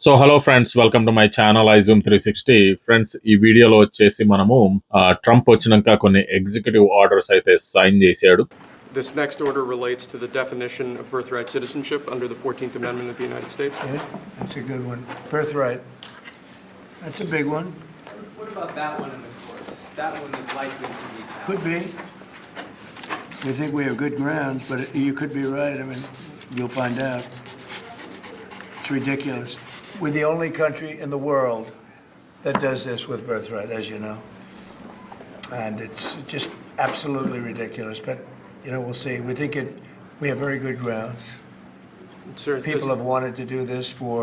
So hello friends, welcome to my channel iZoom 360. Friends, ఈ వీడియోలో వచ్చేసి మనము ట్రంప్ వచ్చినాక కొన్ని ఎగ్జిక్యూటివ్ ఆర్డర్స్ అయితే సైన్ చేశాడు. This next order relates to the definition of birthright citizenship under the 14th Amendment of the United States. Yeah, that's a good one. Birthright. That's a big one. What about that one in the courts? That one is likely to be passed. Could be. We think we have good grounds, but you could be right. I mean, you'll find out. It's ridiculous. We're the only country in the world that does this with birthright, as you know. And it's just absolutely ridiculous. But, you know, we'll see. We think we have very good grounds. Sir, People have wanted to do this for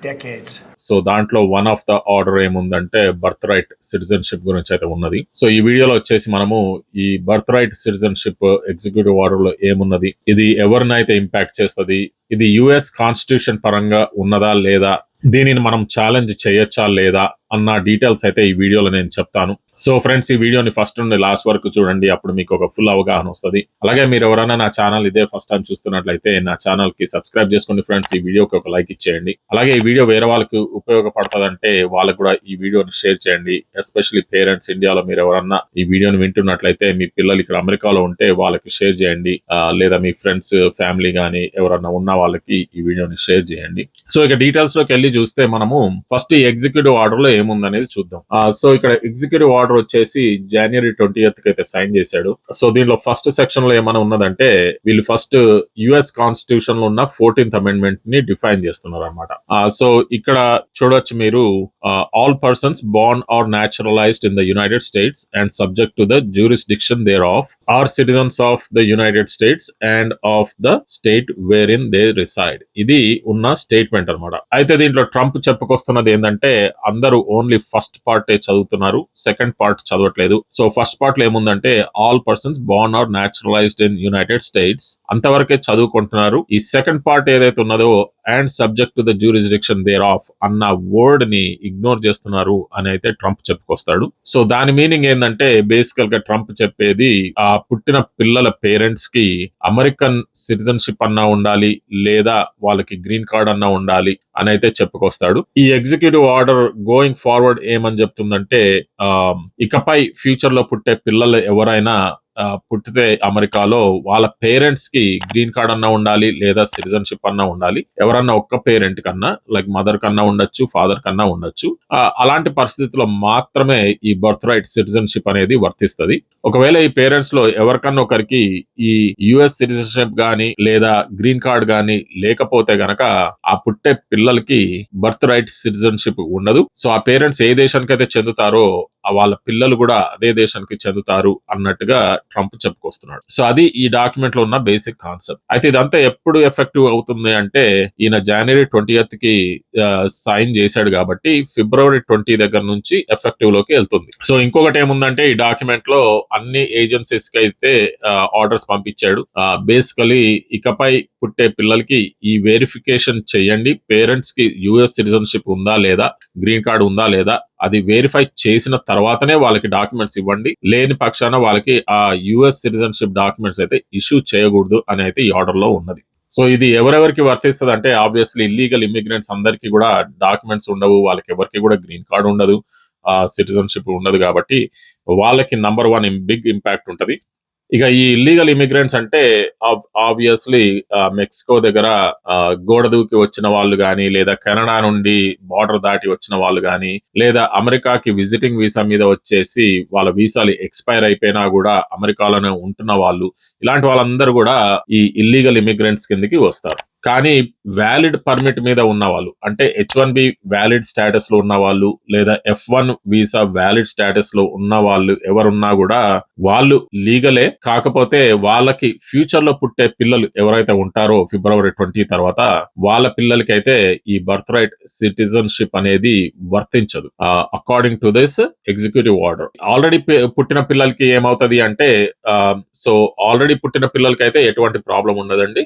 decades. So దాంట్లో one of the order ఏముందంటే birth right citizenship గురించి అయితే ఉన్నది. So ఈ వీడియోలో వచ్చేసి మనము ఈ birth right citizenship executive order లో ఏమున్నది, ఇది ఎవరినైతే ఇంపాక్ట్ చేస్తుంది, ఇది యుఎస్ కాన్స్టిట్యూషన్ పరంగా ఉన్నదా లేదా, దీనిని మనం ఛాలెంజ్ చేయొచ్చా లేదా అన్న డీటెయిల్స్ అయితే ఈ వీడియోలో నేను చెప్తాను. సో ఫ్రెండ్స్, ఈ వీడియోని ఫస్ట్ నుండి లాస్ట్ వరకు చూడండి, అప్పుడు మీకు ఒక ఫుల్ అవగాహన వస్తుంది. అలాగే మీరు ఎవరైనా నా ఛానల్ ఇదే ఫస్ట్ టైం చూస్తున్నట్లయితే నా ఛానల్ కి సబ్స్క్రైబ్ చేసుకోండి ఫ్రెండ్స్. ఈ వీడియోకి ఒక లైక్ ఇచ్చేయండి. అలాగే ఈ వీడియో వేరే వాళ్ళకి ఉపయోగపడుతుందంటే వాళ్ళకు కూడా ఈ వీడియోని షేర్ చేయండి. ఎస్పెషల్లీ పేరెంట్స్, ఇండియాలో మీరు ఎవరన్నా ఈ వీడియోని వింటున్నట్లయితే మీ పిల్లలు ఇక్కడ అమెరికాలో ఉంటే వాళ్ళకి షేర్ చేయండి, లేదా మీ ఫ్రెండ్స్, ఫ్యామిలీ గానీ ఎవరన్నా ఉన్న వాళ్ళకి ఈ వీడియోని షేర్ చేయండి. సో ఇక డీటెయిల్స్ లోకి వెళ్ళి చూస్తే మనము ఫస్ట్ ఈ ఎగ్జిక్యూటివ్ ఆర్డర్ లో ఏముందనేది చూద్దాం. సో ఇక్కడ ఎగ్జిక్యూటివ్ ఆర్డర్ వచ్చేసి జనవరి 20th కి అయితే సైన్ చేశాడు. సో దీనిలో ఫస్ట్ సెక్షన్ లో ఏమైనా ఉన్నదంటే వీళ్ళు ఫస్ట్ యుఎస్ కాన్స్టిట్యూషన్ లో ఉన్న 14th అమెండ్మెంట్ ని డిఫైన్ చేస్తున్నారు అనమాట. సో ఇక్కడ చూడొచ్చు మీరు, all persons born or naturalized in the United States and subject to the jurisdiction thereof are citizens of the United States and of the state wherein they reside. ఇది ఉన్న statement అనమాట. అయితే దీంట్లో Trump చెప్పుకొస్తున్నది ఏంటంటే అందరూ only first part చదువుతున్నారు, second part చదవట్లేదు. సో ఫస్ట్ పార్ట్ లో ఏముందంటే all persons born or naturalized in United States అంతవరకే చదువుకుంటున్నారు. ఈ సెకండ్ పార్ట్ ఏదైతే ఉన్నదో and subject to the jurisdiction thereof అన్న వర్డ్ ని ఇగ్నోర్ చేస్తున్నారు అని అయితే ట్రంప్ చెప్పుకొస్తాడు. సో దాని మీనింగ్ ఏంటంటే బేసికల్ గా ట్రంప్ చెప్పేది, ఆ పుట్టిన పిల్లల పేరెంట్స్ కి అమెరికన్ సిటిజన్షిప్ అన్నా ఉండాలి, లేదా వాళ్ళకి గ్రీన్ కార్డ్ అన్నా ఉండాలి అని అయితే చెప్పుకొస్తాడు. ఈ ఎగ్జిక్యూటివ్ ఆర్డర్ గోయింగ్ ఫార్వర్డ్ ఏమని చెప్తుందంటే, ఇకపై ఫ్యూచర్ లో పుట్టే పిల్లలు ఎవరైనా పుట్టితే అమెరికాలో వాళ్ళ పేరెంట్స్ కి గ్రీన్ కార్డ్ అన్నా ఉండాలి, లేదా సిటిజన్షిప్ అన్నా ఉండాలి. ఎవరన్నా ఒక్క పేరెంట్ కన్నా, లైక్ మదర్ కన్నా ఉండొచ్చు, ఫాదర్ కన్నా ఉండొచ్చు. అలాంటి పరిస్థితుల్లో మాత్రమే ఈ బర్త్ రైట్ సిటిజన్షిప్ అనేది వర్తిస్తుంది. ఒకవేళ ఈ పేరెంట్స్ లో ఎవరికన్నా ఒకరికి ఈ యుఎస్ సిటిజన్షిప్ గానీ లేదా గ్రీన్ కార్డ్ గానీ లేకపోతే గనక ఆ పుట్టే పిల్లలకి బర్త్ రైట్ సిటిజన్షిప్ ఉండదు. సో ఆ పేరెంట్స్ ఏ దేశానికి అయితే చెందుతారో వాళ్ళ పిల్లలు కూడా అదే దేశానికి చెందుతారు అన్నట్టుగా ట్రంప్ చెప్పుకొస్తున్నాడు. సో అది ఈ డాక్యుమెంట్ లో ఉన్న బేసిక్ కాన్సెప్ట్. అయితే ఇదంతా ఎప్పుడు ఎఫెక్టివ్ అవుతుంది అంటే ఈయన జనవరి 20th కి సైన్ చేశాడు కాబట్టి ఫిబ్రవరి 20 దగ్గర నుంచి ఎఫెక్టివ్ లోకి వెళ్తుంది. సో ఇంకొకటి ఏముందంటే ఈ డాక్యుమెంట్ లో అన్ని ఏజెన్సీస్ కి అయితే ఆర్డర్స్ పంపించాడు. బేసికలీ ఇకపై పుట్టే పిల్లలకి ఈ వెరిఫికేషన్ చేయండి, పేరెంట్స్ కి యుఎస్ సిటిజన్షిప్ ఉందా లేదా, గ్రీన్ కార్డ్ ఉందా లేదా, అది వెరిఫై చేసిన తర్వాతనే వాళ్ళకి డాక్యుమెంట్స్ ఇవ్వండి. లేని పక్షాన వాళ్ళకి ఆ యుఎస్ సిటిజన్షిప్ డాక్యుమెంట్స్ అయితే ఇష్యూ చేయకూడదు అని అయితే ఈ ఆర్డర్ లో ఉన్నది. సో ఇది ఎవరెవరికి వర్తిస్తుంది అంటే ఆబ్వియస్లీ ఇల్లీగల్ ఇమిగ్రెంట్స్ అందరికీ కూడా డాక్యుమెంట్స్ ఉండవు, వాళ్ళకి ఎవరికి కూడా గ్రీన్ కార్డ్ ఉండదు, సిటిజన్షిప్ ఉండదు. కాబట్టి వాళ్ళకి నంబర్ 1 బిగ్ ఇంపాక్ట్ ఉంటది. ఇక ఈ ఇల్లీగల్ ఇమిగ్రెంట్స్ అంటే ఆబ్వియస్లీ మెక్సికో దగ్గర గోడ దూకి వచ్చిన వాళ్ళు గాని, లేదా కెనడా నుండి బార్డర్ దాటి వచ్చిన వాళ్ళు గాని, లేదా అమెరికాకి విజిటింగ్ వీసా మీద వచ్చేసి వాళ్ళ వీసాలు ఎక్స్పైర్ అయిపోయినా కూడా అమెరికాలోనే ఉంటున్న వాళ్ళు, ఇలాంటి వాళ్ళందరూ కూడా ఈ ఇల్లీగల్ ఇమిగ్రెంట్స్ కిందకి వస్తారు. కానీ వ్యాలిడ్ పర్మిట్ మీద ఉన్న వాళ్ళు, అంటే H1B వ్యాలిడ్ స్టేటస్ లో ఉన్న వాళ్ళు, లేదా F1 వీసా వ్యాలిడ్ స్టేటస్ లో ఉన్న వాళ్ళు ఎవరున్నా కూడా వాళ్ళు లీగలే. కాకపోతే వాళ్ళకి ఫ్యూచర్ లో పుట్టే పిల్లలు ఎవరైతే ఉంటారో ఫిబ్రవరి 20 తర్వాత వాళ్ళ పిల్లలకైతే ఈ బర్త్ రైట్ సిటిజన్షిప్ అనేది వర్తించదు according to this executive order. Already పుట్టిన పిల్లలకి ఏమవుతుంది అంటే, సో ఆల్రెడీ పుట్టిన పిల్లలకైతే ఎటువంటి ప్రాబ్లం ఉండదండి.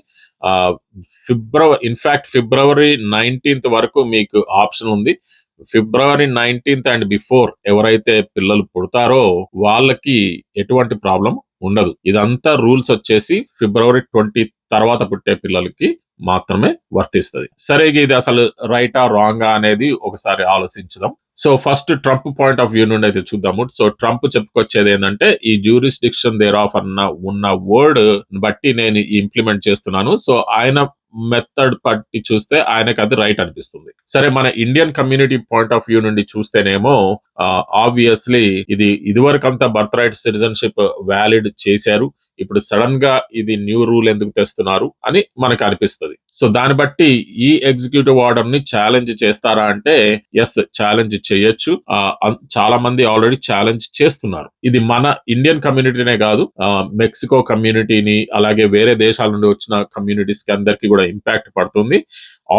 ఫిబ్రవరి 19th వరకు మీకు ఆప్షన్ ఉంది. ఫిబ్రవరి 19th అండ్ బిఫోర్ ఎవరైతే పిల్లలు పుడతారో వాళ్ళకి ఎటువంటి ప్రాబ్లం ఉండదు. ఇదంతా రూల్స్ వచ్చేసి ఫిబ్రవరి 20 తర్వాత పుట్టే పిల్లలకి మాత్రమే వర్తిస్తది. సరే ఇది అసలు రైటా రాంగా అనేది ఒకసారి ఆలోచించుదాం. So first Trump point of view నుండి అయితే చూద్దాము. సో ట్రంప్ చెప్పుకొచ్చేది ఏంటంటే ఈ జ్యూరిస్డిక్షన్ దేర్ ఆఫ్ అన్న ఉన్న వర్డ్ బట్టి నేను ఇంప్లిమెంట్ చేస్తున్నాను. సో ఆయన మెథడ్ పట్టి చూస్తే ఆయనకు అది రైట్ అనిపిస్తుంది. సరే మన Indian community point of view నుండి చూస్తేనేమో ఆబ్వియస్లీ ఇది ఇదివరకంతా బర్త్ రైట్ సిటిజన్షిప్ వ్యాలిడ్ చేశారు. ఇప్పుడు సడన్ గా ఇది న్యూ రూల్ ఎందుకు తెస్తున్నారు అని మనకు అనిపిస్తుంది. సో దాన్ని బట్టి ఈ ఎగ్జిక్యూటివ్ ఆర్డర్ ని ఛాలెంజ్ చేస్తారా అంటే ఎస్, ఛాలెంజ్ చేయొచ్చు. చాలా మంది ఆల్రెడీ ఛాలెంజ్ చేస్తున్నారు. ఇది మన ఇండియన్ కమ్యూనిటీనే కాదు, మెక్సికో కమ్యూనిటీని అలాగే వేరే దేశాల నుండి వచ్చిన కమ్యూనిటీస్ కి అందరికి కూడా ఇంపాక్ట్ పడుతుంది.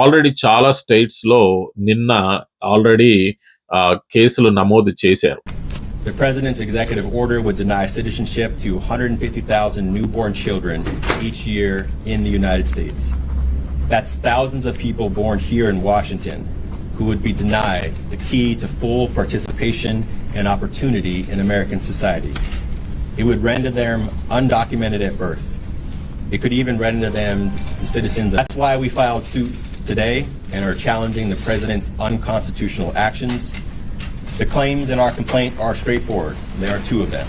ఆల్రెడీ చాలా స్టేట్స్ లో నిన్న ఆల్రెడీ కేసులు నమోదు చేశారు. The president's executive order would deny citizenship to 150,000 newborn children each year in the United States. That's thousands of people born here in Washington who would be denied the key to full participation and opportunity in American society. It would render them undocumented at birth. It could even render them the citizens. That's why we filed suit today and are challenging the president's unconstitutional actions. The claims in our complaint are straightforward. There are two of them.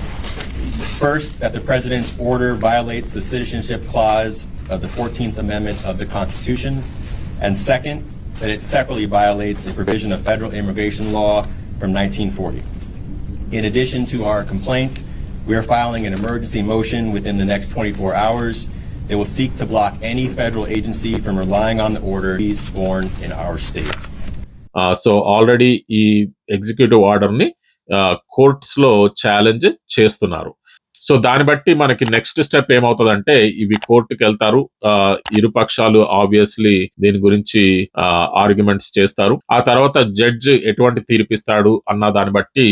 First, that the president's order violates the citizenship clause of the 14th Amendment of the Constitution. And second, that it separately violates a provision of federal immigration law from 1940. In addition to our complaint, we are filing an emergency motion within the next 24 hours that will seek to block any federal agency from relying on the order born in our state. So already ఈ executive order ని courts లో challenge చేస్తున్నారు. So దాన్ని బట్టి మనకి next step ఏమవుతుందంటే ఇవి కోర్టుకి వెళ్తారు. ఇరు పక్షాలు ఆబ్వియస్లీ దీని గురించి ఆర్గ్యుమెంట్స్ చేస్తారు. ఆ తర్వాత జడ్జ్ ఎటువంటి తీర్పిస్తాడు అన్న దాన్ని బట్టి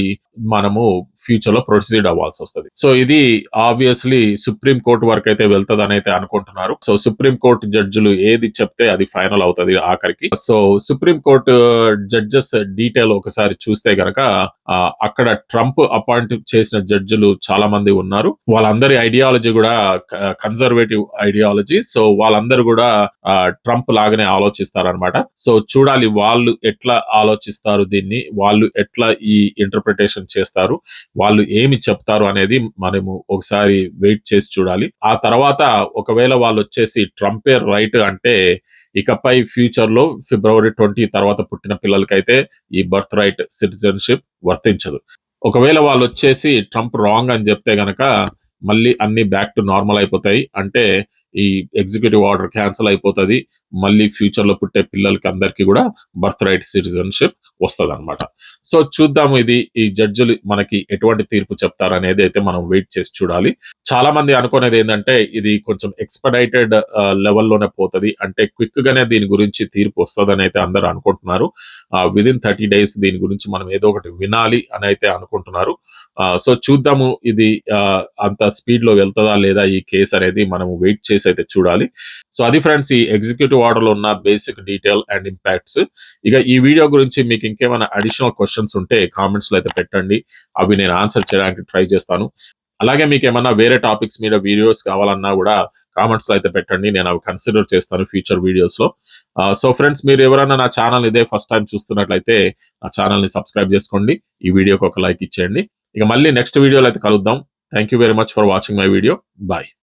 మనము ఫ్యూచర్ లో ప్రొసీడ్ అవ్వాల్సి వస్తుంది. సో ఇది ఆబ్వియస్లీ సుప్రీం కోర్టు వరకు అయితే వెళ్తుంది అని అయితే అనుకుంటున్నారు. సో సుప్రీం కోర్టు జడ్జిలు ఏది చెప్తే అది ఫైనల్ అవుతుంది ఆఖరికి. So supreme court judges detail ఒకసారి చూస్తే గనక అక్కడ ట్రంప్ అపాయింట్ చేసిన జడ్జిలు చాలా మంది ఉన్నారు. వాళ్ళందరి ఐడియాలజీ కూడా కన్జర్వేటివ్ ఐడియాలజీ. సో వాళ్ళందరూ కూడా ట్రంప్ లాగానే ఆలోచిస్తారనమాట. సో చూడాలి వాళ్ళు ఎట్లా ఆలోచిస్తారు, దీన్ని వాళ్ళు ఎట్లా ఈ ఇంటర్ప్రిటేషన్ చేస్తారు, వాళ్ళు ఏమి చెప్తారు అనేది మనము ఒకసారి వెయిట్ చేసి చూడాలి. ఆ తర్వాత ఒకవేళ వాళ్ళు వచ్చేసి ట్రంపే రైట్ అంటే ఇకపై ఫ్యూచర్ లో ఫిబ్రవరి 20 తర్వాత పుట్టిన పిల్లలకైతే ఈ బర్త్ రైట్ సిటిజన్షిప్ వర్తించదు. ఒకవేళ వాళ్ళు వచ్చేసి ట్రంప్ రాంగ్ అని చెప్తే గనక మళ్ళీ అన్ని బ్యాక్ టు నార్మల్ అయిపోతాయి. అంటే ఈ ఎగ్జిక్యూటివ్ ఆర్డర్ క్యాన్సిల్ అయిపోతుంది. మళ్ళీ ఫ్యూచర్ లో పుట్టే పిల్లలకి అందరికీ కూడా బర్త్ రైట్ సిటిజన్షిప్ వస్తుంది అనమాట. సో చూద్దాము ఇది ఈ జడ్జిలు మనకి ఎటువంటి తీర్పు చెప్తారు అనేది అయితే మనం వెయిట్ చేసి చూడాలి. చాలా మంది అనుకునేది ఏంటంటే ఇది కొంచెం ఎక్స్పెడైటెడ్ లెవెల్లోనే పోతుంది, అంటే క్విక్ గానే దీని గురించి తీర్పు వస్తుందని అయితే అందరూ అనుకుంటున్నారు. విదిన్ 30 days దీని గురించి మనం ఏదో ఒకటి వినాలి అని అయితే అనుకుంటున్నారు. సో చూద్దాము ఇది అంత స్పీడ్ లో వెళ్తుందా లేదా ఈ కేసు అనేది మనం వెయిట్ చేసి అయితే చూడాలి. సో అది ఫ్రెండ్స్ ఈ ఎగ్జిక్యూటివ్ ఆర్డర్ లో ఉన్న బేసిక్ డీటెయిల్ అండ్ ఇంపాక్ట్స్. ఇక ఈ వీడియో గురించి మీకు ఇంకేమైనా అడిషనల్ క్వశ్చన్స్ ఉంటే కామెంట్స్ లో అయితే పెట్టండి, అవి నేను ఆన్సర్ చేయడానికి ట్రై చేస్తాను. అలాగే మీకు ఏమన్నా వేరే టాపిక్స్ మీద వీడియోస్ కావాలన్నా కూడా కామెంట్స్ లో అయితే పెట్టండి, నేను అవి కన్సిడర్ చేస్తాను ఫ్యూచర్ వీడియోస్ లో. సో ఫ్రెండ్స్ మీరు ఎవరైనా నా ఛానల్ ఇదే ఫస్ట్ టైం చూస్తున్నట్లయితే నా ఛానల్ ని సబ్స్క్రైబ్ చేసుకోండి, ఈ వీడియోకి ఒక లైక్ ఇచ్చేయండి. ఇక మళ్ళీ నెక్స్ట్ వీడియోలో అయితే కలుద్దాం. Thank you very much for watching my video. Bye.